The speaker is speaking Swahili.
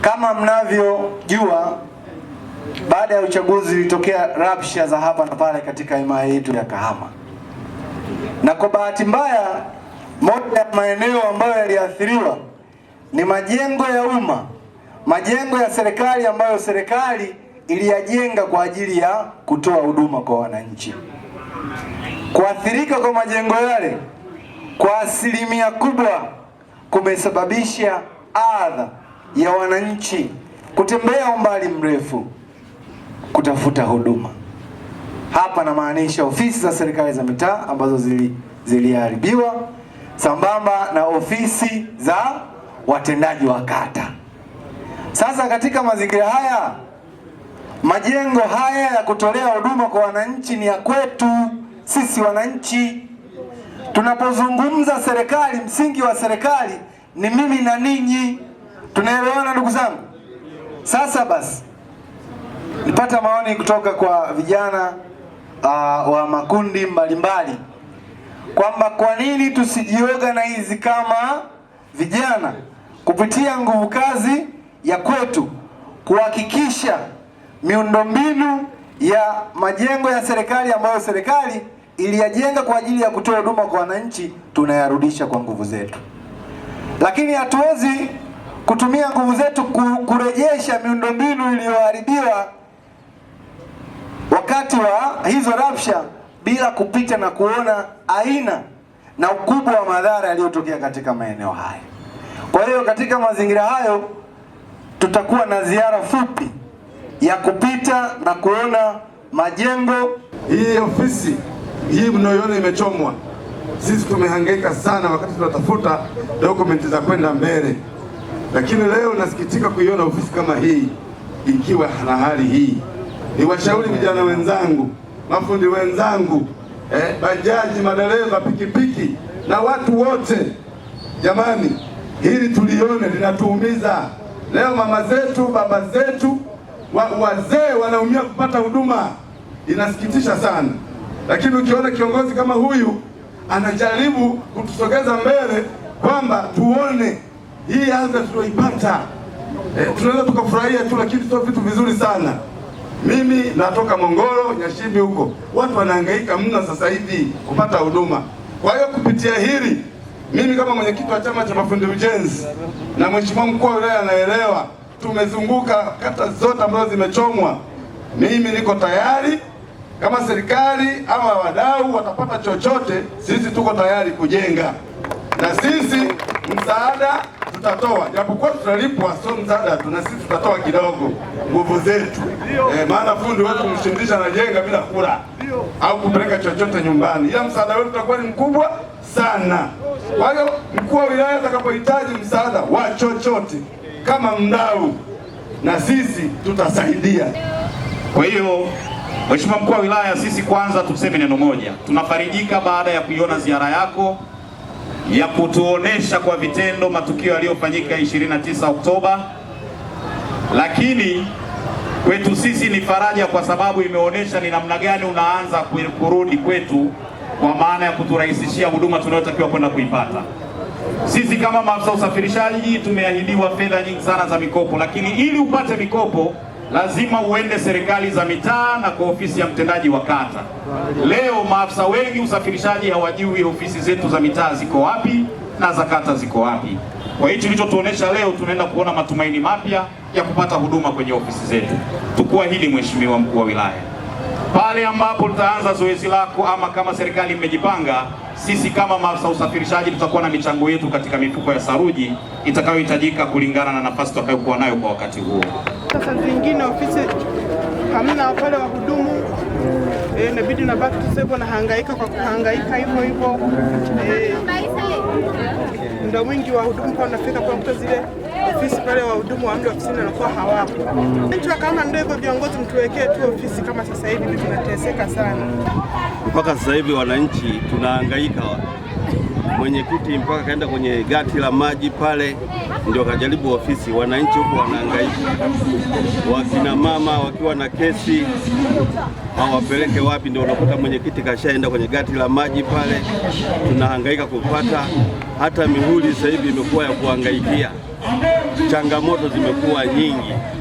Kama mnavyojua, baada ya uchaguzi ilitokea rabsha za hapa na pale katika himaya yetu ya Kahama, na kwa bahati mbaya moja ya maeneo ambayo yaliathiriwa ni majengo ya umma, majengo ya serikali ambayo serikali iliyajenga kwa ajili ya kutoa huduma kwa wananchi. Kuathirika kwa majengo yale kwa asilimia kubwa kumesababisha adha ya wananchi kutembea umbali mrefu kutafuta huduma. Hapa namaanisha ofisi za serikali za mitaa ambazo ziliharibiwa, sambamba na ofisi za watendaji wa kata. Sasa katika mazingira haya, majengo haya ya kutolea huduma kwa wananchi ni ya kwetu sisi wananchi. Tunapozungumza serikali, msingi wa serikali ni mimi na ninyi. Tunaelewana ndugu zangu? Sasa basi, nipata maoni kutoka kwa vijana wa makundi mbalimbali kwamba kwa nini tusijiorganize kama vijana kupitia nguvu kazi ya kwetu kuhakikisha miundombinu ya majengo ya serikali ambayo serikali iliyajenga kwa ajili ya kutoa huduma kwa wananchi tunayarudisha kwa nguvu zetu. Lakini hatuwezi kutumia nguvu zetu kurejesha miundombinu iliyoharibiwa wakati wa hizo rabsha bila kupita na kuona aina na ukubwa wa madhara yaliyotokea katika maeneo haya. Kwa hiyo katika mazingira hayo tutakuwa na ziara fupi ya kupita na kuona majengo. Hii ofisi hii mnayoona imechomwa, sisi tumehangaika sana wakati tunatafuta dokumenti za kwenda mbele, lakini leo nasikitika kuiona ofisi kama hii ikiwa na hali hii. Ni washauri vijana wenzangu, mafundi wenzangu, bajaji, madereva, pikipiki na watu wote, jamani, hili tulione, linatuumiza. Leo mama zetu, baba zetu, wazee wanaumia kupata huduma. Inasikitisha sana. Lakini ukiona kiongozi kama huyu anajaribu kutusogeza mbele kwamba tuone hii adha tulioipata, tunaweza tukafurahia tu, lakini sio vitu vizuri sana. Mimi natoka Mongoro, Nyashimbi huko, watu wanahangaika mno sasa hivi kupata huduma. Kwa hiyo kupitia hili, mimi kama mwenyekiti wa chama cha mafundi ujenzi na mheshimiwa mkuu wa wilaya anaelewa, tumezunguka kata zote ambazo zimechomwa. Mimi niko tayari, kama serikali ama wadau watapata chochote, sisi tuko tayari kujenga, na sisi msaada tutatoa, japokuwa tutalipwa, sio msaada tu, na sisi tutatoa kidogo, nguvu zetu. Maana fundi wetu mshindisha anajenga bila kula au kupeleka chochote nyumbani, ila msaada wetu utakuwa ni mkubwa sana. Kwa hiyo mkuu wa wilaya atakapohitaji msaada wa chochote kama mdau, na sisi tutasaidia. Kwa hiyo Mheshimiwa mkuu wa wilaya, sisi kwanza tuseme neno moja. Tunafarijika baada ya kuiona ziara yako ya kutuonesha kwa vitendo matukio yaliyofanyika 29 Oktoba, lakini kwetu sisi ni faraja kwa sababu imeonesha ni namna gani unaanza kurudi kwetu, kwa maana ya kuturahisishia huduma tunayotakiwa kwenda kuipata. Sisi kama maafisa usafirishaji tumeahidiwa fedha nyingi sana za mikopo, lakini ili upate mikopo lazima uende serikali za mitaa na kwa ofisi ya mtendaji wa kata. Leo maafisa wengi usafirishaji hawajui ofisi zetu za mitaa ziko wapi na za kata ziko wapi. Kwa hiyo kilichotuonesha leo, tunaenda kuona matumaini mapya ya kupata huduma kwenye ofisi zetu. Tukuahidi Mheshimiwa mkuu wa wilaya, pale ambapo tutaanza zoezi lako ama kama serikali imejipanga, sisi kama maafisa usafirishaji tutakuwa na michango yetu katika mifuko ya saruji itakayohitajika kulingana na nafasi tutakayokuwa nayo kwa wakati huo. Sasa zingine ofisi hamna wale wahudumu, inabidi nabaki tusebo na hangaika kwa kuhangaika hivyo hivyo. Muda mwingi wa hudumu kwa nafika kwa kuta zile ofisi pale wahudumu wa muda ofisini wanakuwa hawapo. Ndio kama ndio hivyo, viongozi mtuwekee tu ofisi kama sasa hivi tunateseka sana. Mpaka sasa hivi wananchi tunahangaika mwenyekiti mpaka kaenda kwenye gati la maji pale, ndio kajaribu ofisi. Wananchi huko wanahangaika, wakina mama wakiwa na kesi hawapeleke wapi, ndio unakuta mwenyekiti kashaenda kwenye gati la maji pale, tunahangaika kupata. Hata mihuri sasa hivi imekuwa ya kuhangaikia, changamoto zimekuwa nyingi.